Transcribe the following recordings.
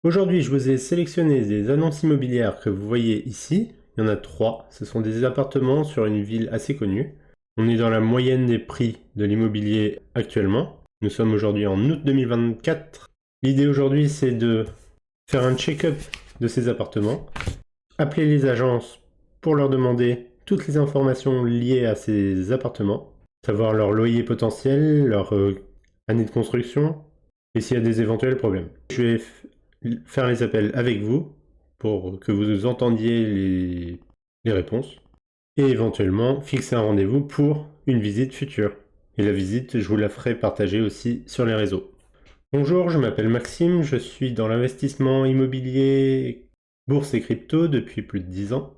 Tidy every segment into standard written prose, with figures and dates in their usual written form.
Aujourd'hui, je vous ai sélectionné des annonces immobilières que vous voyez ici. Il y en a 3. Ce sont des appartements sur une ville assez connue. On est dans la moyenne des prix de l'immobilier actuellement. Nous sommes aujourd'hui en août 2024. L'idée aujourd'hui, c'est de faire un check-up de ces appartements, appeler les agences pour leur demander toutes les informations liées à ces appartements, savoir leur loyer potentiel, leur année de construction, et s'il y a des éventuels problèmes. Je vais faire les appels avec vous pour que vous entendiez les réponses et éventuellement fixer un rendez-vous pour une visite future. Et la visite, je vous la ferai partager aussi sur les réseaux. Bonjour, je m'appelle Maxime, je suis dans l'investissement immobilier, bourse et crypto depuis plus de 10 ans.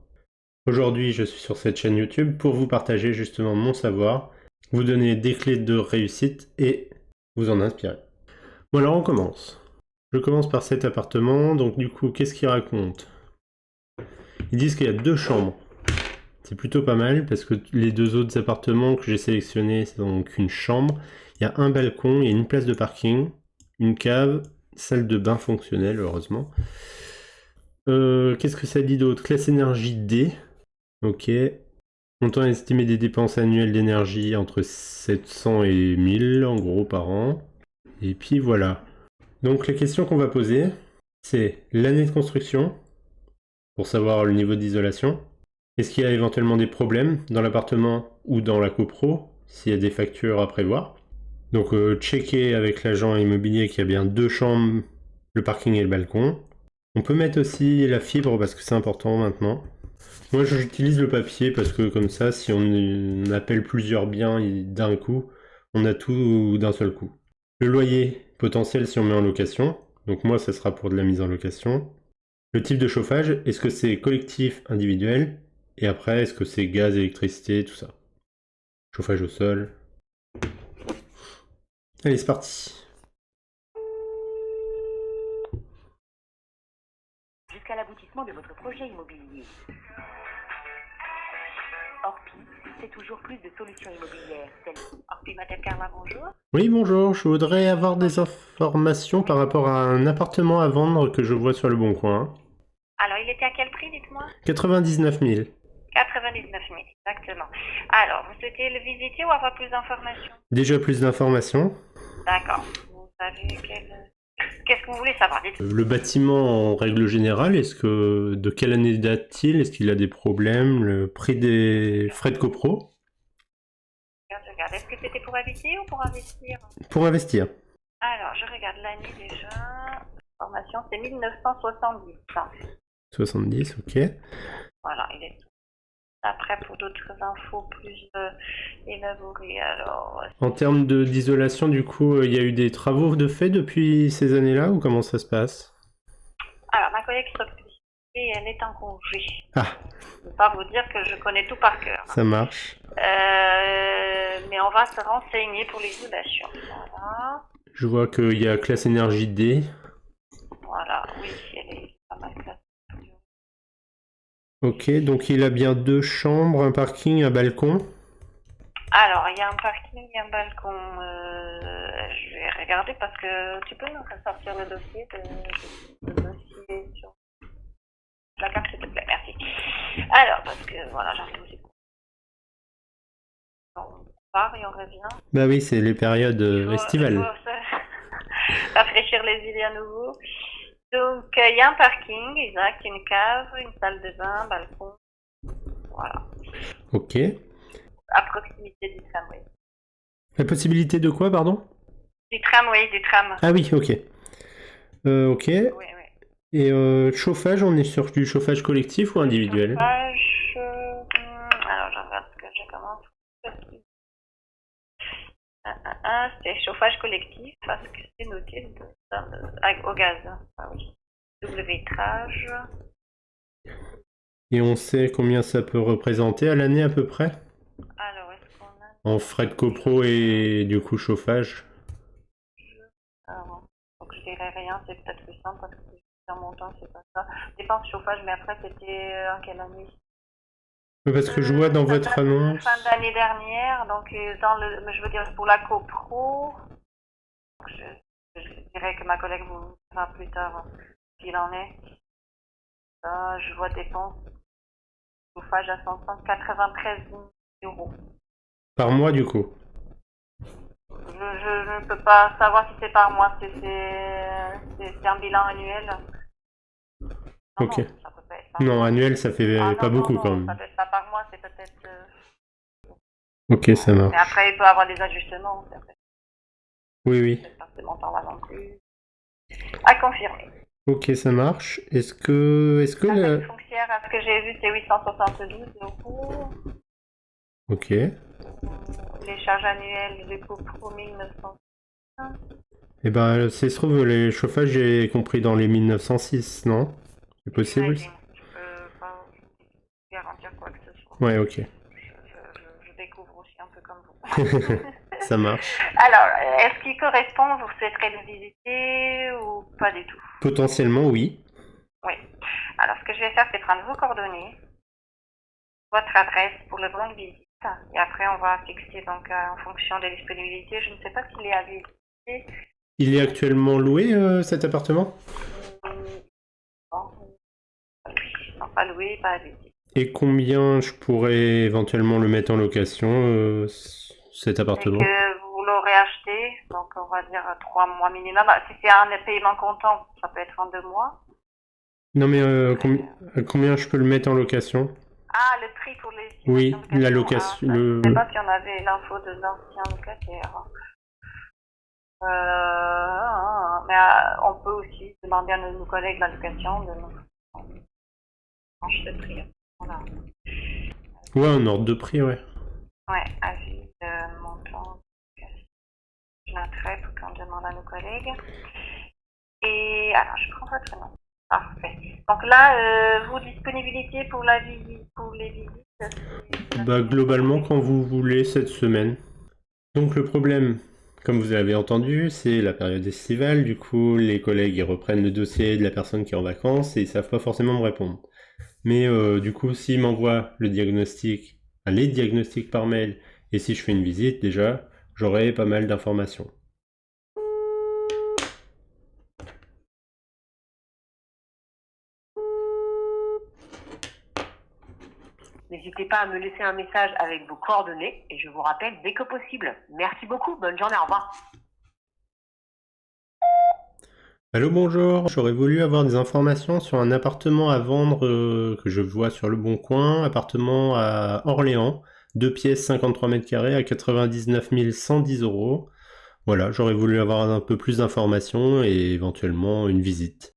Aujourd'hui, je suis sur cette chaîne YouTube pour vous partager justement mon savoir, vous donner des clés de réussite et vous en inspirer. Bon alors on commence. Je commence par cet appartement, donc du coup, qu'est-ce qu'il raconte? Ils disent qu'il y a 2 chambres. C'est plutôt pas mal parce que les 2 autres appartements que j'ai sélectionnés, c'est donc une chambre. Il y a un balcon, il y a une place de parking, une cave, salle de bain fonctionnelle, heureusement. Qu'est-ce que ça dit d'autre? Classe énergie D. Ok. Montant estimé des dépenses annuelles d'énergie entre 700 et 1000 en gros par an. Et puis voilà. Donc la question qu'on va poser, c'est l'année de construction, pour savoir le niveau d'isolation. Est-ce qu'il y a éventuellement des problèmes dans l'appartement ou dans la copro, s'il y a des factures à prévoir. Donc checker avec l'agent immobilier qu'il y a bien 2 chambres, le parking et le balcon. On peut mettre aussi la fibre parce que c'est important maintenant. Moi j'utilise le papier parce que comme ça, si on appelle plusieurs biens d'un coup, on a tout d'un seul coup. Le loyer potentiel si on met en location. Donc moi ça sera pour de la mise en location. Le type de chauffage, est-ce que c'est collectif, individuel? Et après, est-ce que c'est gaz, électricité, tout ça? Chauffage au sol. Allez, c'est parti. Jusqu'à l'aboutissement de votre projet immobilier. Orpi, c'est toujours plus de solutions immobilières. Orpi Madame Carla, bonjour. Oui, bonjour, je voudrais avoir des informations par rapport à un appartement à vendre que je vois sur le Bon Coin. Alors, il était à quel prix, dites-moi? 99 000. 99 000, exactement. Alors, vous souhaitez le visiter ou avoir plus d'informations? Déjà plus d'informations. D'accord. Vous savez qu'est-ce que vous voulez savoir? Dites-moi. Le bâtiment en règle générale, de quelle année date-t-il? Est-ce qu'il a des problèmes? Le prix des frais de copro? Je regarde. Est-ce que c'était pour habiter ou pour investir? Pour investir. Alors, je regarde l'année déjà. Formation, c'est 1970. 70, ok. Voilà, il est après pour d'autres infos plus élaborées. Alors, En termes d'isolation, du coup, il y a eu des travaux de fait depuis ces années-là ou comment ça se passe? ma collègue s'occupe et elle est en congé. Ah, Je ne peux pas vous dire que je connais tout par cœur. ça marche. Mais on va se renseigner pour l'isolation. Voilà. Je vois qu'il y a classe énergie D. Voilà, oui, elle est pas mal classée. Ok, donc il a bien 2 chambres, un parking, un balcon. Alors, il y a un parking et un balcon. Je vais regarder parce que tu peux nous ressortir le dossier le dossier sur la carte, s'il te plaît, merci. Alors, parce que voilà, j'arrive aussi. On part et on revient. Bah oui, c'est les périodes estivales. Il faut rafraîchir les idées à nouveau. Donc, il y a un parking, exact, une cave, une salle de bain, un balcon. Voilà. Ok. À proximité du tramway. La possibilité de quoi, pardon? Du tramway, du tram. Ah oui, ok. Ok. Oui, oui. Et chauffage, on est sur du chauffage collectif ou individuel? Chauffage. Alors, je regarde ce que j'ai commencé. C'est chauffage collectif parce que c'est noté au gaz. Ah oui. Double vitrage. Et on sait combien ça peut représenter à l'année à peu près? Alors, est-ce qu'on a... En frais de copro et du coup chauffage? Alors, donc je dirais rien, c'est peut-être plus simple parce que c'est un montant, c'est pas ça. Dépense chauffage, mais après c'était en quelle année? Parce que je vois dans Ça votre date de annonce. fin d'année dernière, donc mais je veux dire pour la copro, je dirais que ma collègue vous fera plus tard qu'il en est. Je vois dépenses chauffage à 193 euros. Par mois, du coup. Je ne peux pas savoir si c'est par mois, c'est un bilan annuel. Non, Ok. non, ça peut pas être par Non, mois. annuel, ça fait Ah pas non, beaucoup non, quand non, même. ça peut être pas par mois, c'est peut-être... Ok, ça Mais marche. après, il peut y avoir des ajustements. Oui, oui. C'est pas ce montant-là non plus. À confirmer. Ok, ça marche. Est-ce que La le... taxe foncière, à ce que j'ai vu, c'est 872 euros. Ok. Les charges annuelles de coupre 1900. Eh ben, c'est se trouve, les chauffages, j'ai compris dans les 1906, non? C'est possible? J'imagine. Je peux pas garantir quoi que ce soit. Ouais, ok. Je découvre aussi un peu comme vous. Ça marche. Alors, est-ce qu'il correspond? Vous souhaiterez le visiter ou pas du tout? Potentiellement, oui. Oui. Alors, ce que je vais faire, c'est prendre vos coordonnées, votre adresse pour le bon de visite. Et après, on va fixer donc en fonction des disponibilités. Je ne sais pas s'il est à visiter. Il est actuellement loué, cet appartement? Bon, non, pas loué, pas à visiter. Et combien je pourrais éventuellement le mettre en location, cet Dès appartement? que vous l'aurez acheté, donc on va dire 3 mois minimum. Si c'est un paiement comptant, ça peut être en 2 mois. Non, mais à combien je peux le mettre en location? Ah, le prix pour les Oui, estimations de la location. location. Ah, ça, je ne sais pas si on avait l'info de l'ancien locataire. Mais on peut aussi demander à nos collègues de la location de nous changer de prix. Voilà. Ouais, un ordre de prix, ouais. Ouais, avis de montant. Je noterai pour qu'on demande à nos collègues. Et alors, je prends votre nom. Parfait. Donc là, vos disponibilités pour la visite, pour les visites. Bah, globalement, quand vous voulez, cette semaine. Donc, le problème, comme vous avez entendu, c'est la période estivale. Du coup, les collègues ils reprennent le dossier de la personne qui est en vacances et ils savent pas forcément me répondre. Mais du coup, s'ils m'envoient le diagnostic, enfin, les diagnostics par mail, et si je fais une visite, déjà, j'aurai pas mal d'informations. N'hésitez pas à me laisser un message avec vos coordonnées et je vous rappelle dès que possible. Merci beaucoup, bonne journée, au revoir. Allô, bonjour, j'aurais voulu avoir des informations sur un appartement à vendre que je vois sur Le Bon Coin, appartement à Orléans, 2 pièces 53 mètres carrés à 99 110 euros. Voilà, j'aurais voulu avoir un peu plus d'informations et éventuellement une visite.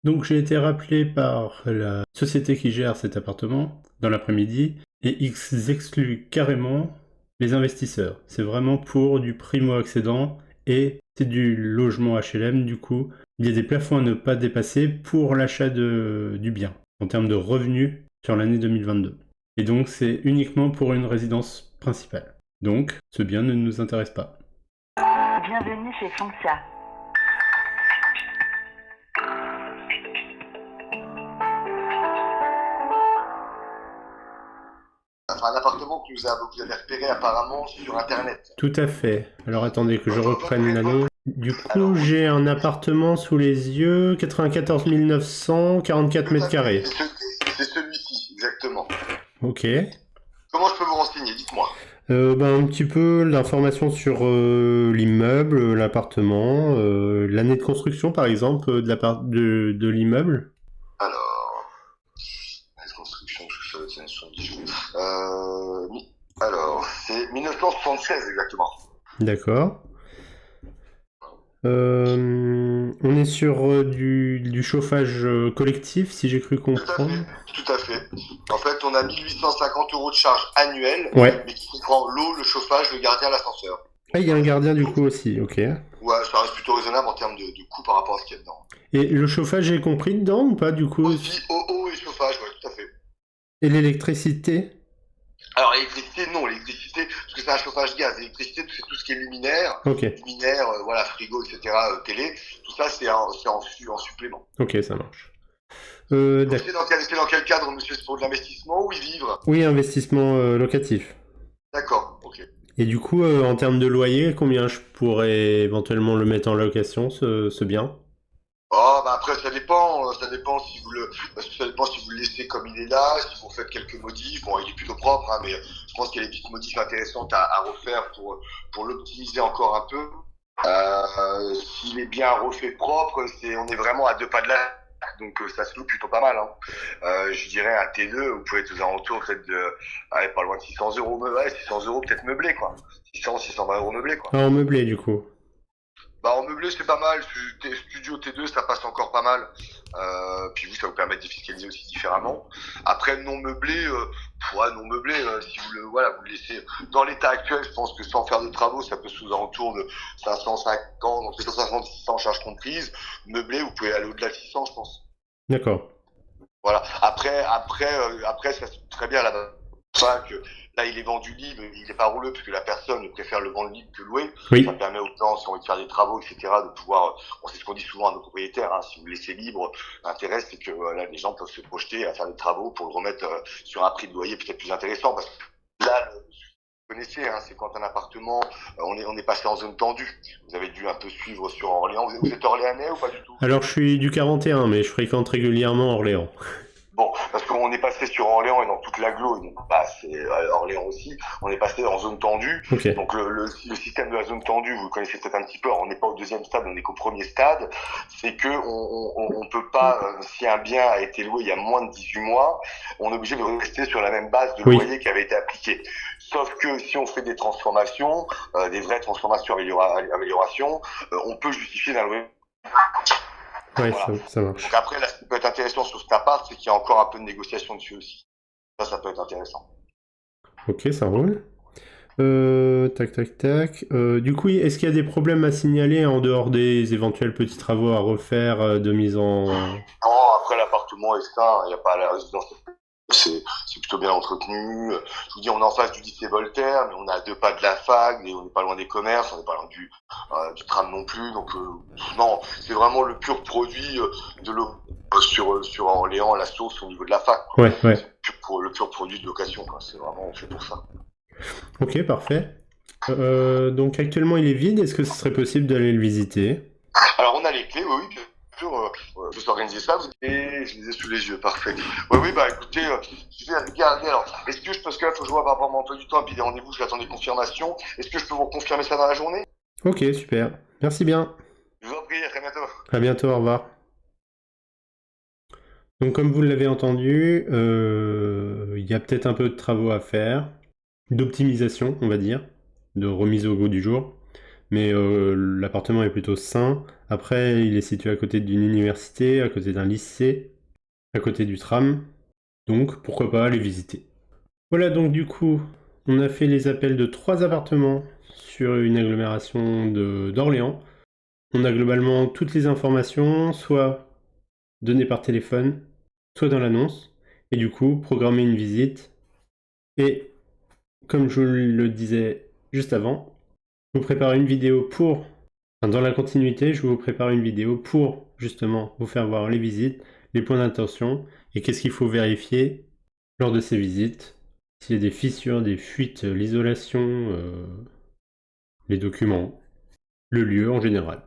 Donc j'ai été rappelé par la société qui gère cet appartement dans l'après-midi et ils excluent carrément les investisseurs. C'est vraiment pour du primo-accédant et c'est du logement HLM du coup. Il y a des plafonds à ne pas dépasser pour l'achat du bien en termes de revenus sur l'année 2022. Et donc c'est uniquement pour une résidence principale. Donc ce bien ne nous intéresse pas. Bienvenue chez Foncia. Enfin, un appartement que vous avez repéré apparemment sur internet. Tout à fait. Alors attendez que je reprenne l'annonce. Du coup, j'ai un appartement sous les yeux, 94 900, 44 mètres carrés. C'est celui-ci, exactement. Ok. Comment je peux vous renseigner? Dites-moi. Un petit peu d'informations sur l'immeuble, l'appartement, l'année de construction par exemple de l'immeuble. Alors, la construction, je sais pas, sur 10 jours. Alors, c'est 1976 exactement. D'accord. On est sur du chauffage collectif, si j'ai cru comprendre. Tout à fait. En fait, on a 1850 euros de charge annuelle, Ouais. mais qui comprend l'eau, le chauffage, le gardien, l'ascenseur. Ah, il y a un gardien du coup aussi, ok. Ouais, ça reste plutôt raisonnable en termes de coût par rapport à ce qu'il y a dedans. Et le chauffage est compris dedans ou pas du coup? Aussi, eau et chauffage, ouais, tout à fait. Et l'électricité? Alors, l'électricité, non, l'électricité, parce que c'est un chauffage gaz. L'électricité, c'est tout ce qui est luminaire, Ok, voilà, frigo, etc., télé, tout ça, c'est en supplément. ok, ça marche. Donc, D'accord. c'est dans quel cadre, monsieur? C'est pour de l'investissement ou y vivre? Oui, investissement locatif. D'accord, ok. Et du coup, en termes de loyer, combien je pourrais éventuellement le mettre en location, ce bien? Oh, bah après, ça dépend si vous le, parce que ça dépend si vous le laissez comme il est là, si vous faites quelques modifs. Bon, il est plutôt propre, hein, mais je pense qu'il y a des petites modifs intéressantes à refaire pour l'optimiser encore un peu. S'il est bien refait propre, on est vraiment à 2 pas de là. Donc ça se loue plutôt pas mal. Hein. Je dirais un T2, vous pouvez être aux alentours peut-être de, allez, pas loin de 600 euros, ouais, 600 euros peut-être meublé quoi. 620 euros meublé quoi. Ah, en meublé, du coup. Bah en meublé c'est pas mal, Studio T2 ça passe encore pas mal. Puis vous ça vous permet de défiscaliser aussi différemment. Après non meublé, ouais, non meublé, si vous le voilà vous le laissez dans l'état actuel, je pense que sans faire de travaux ça peut se aux alentours de 550, donc 550 600 charges comprises. Meublé vous pouvez aller au-delà de 600 je pense. D'accord. Voilà. Après ça se fait très bien là-bas. Enfin, que là il est vendu libre, il n'est pas rouleux parce que la personne préfère le vendre libre que louer. Oui. Ça permet aux gens, si on veut faire des travaux, etc., de pouvoir. C'est ce qu'on dit souvent à nos propriétaires. Hein, si vous le laissez libre, l'intérêt c'est que là les gens peuvent se projeter à faire des travaux pour le remettre sur un prix de loyer peut-être plus intéressant. Parce que là, vous connaissez, hein, c'est quand un appartement, on est passé en zone tendue. Vous avez dû un peu suivre sur Orléans. Vous êtes orléanais ou pas du tout? Alors, je suis du 41, mais je fréquente régulièrement Orléans. Bon, parce qu'on est passé sur Orléans et dans toute l'agglo, et donc bah, c'est Orléans aussi, on est passé en zone tendue. Ok. Donc le système de la zone tendue, vous le connaissez peut-être un petit peu, alors on n'est pas au 2e stade, on n'est qu'au 1er stade, c'est que on peut pas, si un bien a été loué il y a moins de 18 mois, on est obligé de rester sur la même base de Oui. loyer qui avait été appliquée. Sauf que si on fait des transformations, des vraies transformations, améliorations, on peut justifier d'un loyer. Ouais, Voilà. ça marche. Donc après, là, ce qui peut être intéressant sur cet appart, c'est qu'il y a encore un peu de négociation dessus aussi. Ça peut être intéressant. Ok, ça roule. Tac, tac, tac. Du coup, est-ce qu'il y a des problèmes à signaler en dehors des éventuels petits travaux à refaire de mise en... Non, après, l'appartement est sain, il n'y a pas la résidence. C'est plutôt bien entretenu. Je vous dis, on est en face du lycée Voltaire, mais on est à 2 pas de la fac, et on n'est pas loin des commerces, on n'est pas loin du tram non plus. Donc non, c'est vraiment le pur produit de l'eau sur Orléans, la source au niveau de la fac. Quoi. Ouais, ouais. Le pur produit de location, quoi. C'est vraiment fait pour ça. Ok, parfait. Donc actuellement il est vide, est-ce que ce serait possible d'aller le visiter? Alors on a les clés, oui, bien sûr. Je vais s'organiser ça, et je les ai sous les yeux, parfait. Oui, bah écoutez, je vais regarder. Alors, est-ce que parce que là, faut que je vois par rapport à mon emploi du temps, et puis des rendez-vous, je vais attendre des confirmations. Est-ce que je peux vous confirmer ça dans la journée? Ok, super. Merci bien. Je vous en prie, à très bientôt. À bientôt, au revoir. Donc comme vous l'avez entendu, il y a peut-être un peu de travaux à faire, d'optimisation, on va dire, de remise au goût du jour. Mais l'appartement est plutôt sain. Après, il est situé à côté d'une université, à côté d'un lycée, à côté du tram. Donc, pourquoi pas aller visiter. Voilà, donc du coup, on a fait les appels de 3 appartements sur une agglomération d'Orléans. On a globalement toutes les informations, soit données par téléphone, soit dans l'annonce. Et du coup, programmer une visite. Et, comme je le disais juste avant, je vous prépare une vidéo pour... Enfin, dans la continuité, je vous prépare une vidéo pour, justement, vous faire voir les visites, les points d'attention, et qu'est-ce qu'il faut vérifier lors de ces visites. S'il y a des fissures, des fuites, l'isolation, les documents, le lieu en général.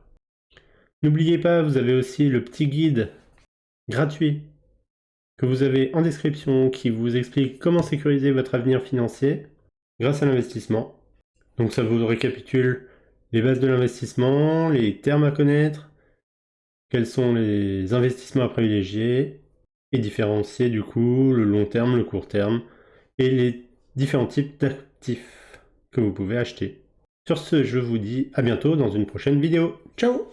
N'oubliez pas, vous avez aussi le petit guide gratuit que vous avez en description qui vous explique comment sécuriser votre avenir financier grâce à l'investissement. Donc ça vous récapitule les bases de l'investissement, les termes à connaître, quels sont les investissements à privilégier et différencier du coup le long terme, le court terme et les différents types d'actifs que vous pouvez acheter. Sur ce, je vous dis à bientôt dans une prochaine vidéo. Ciao!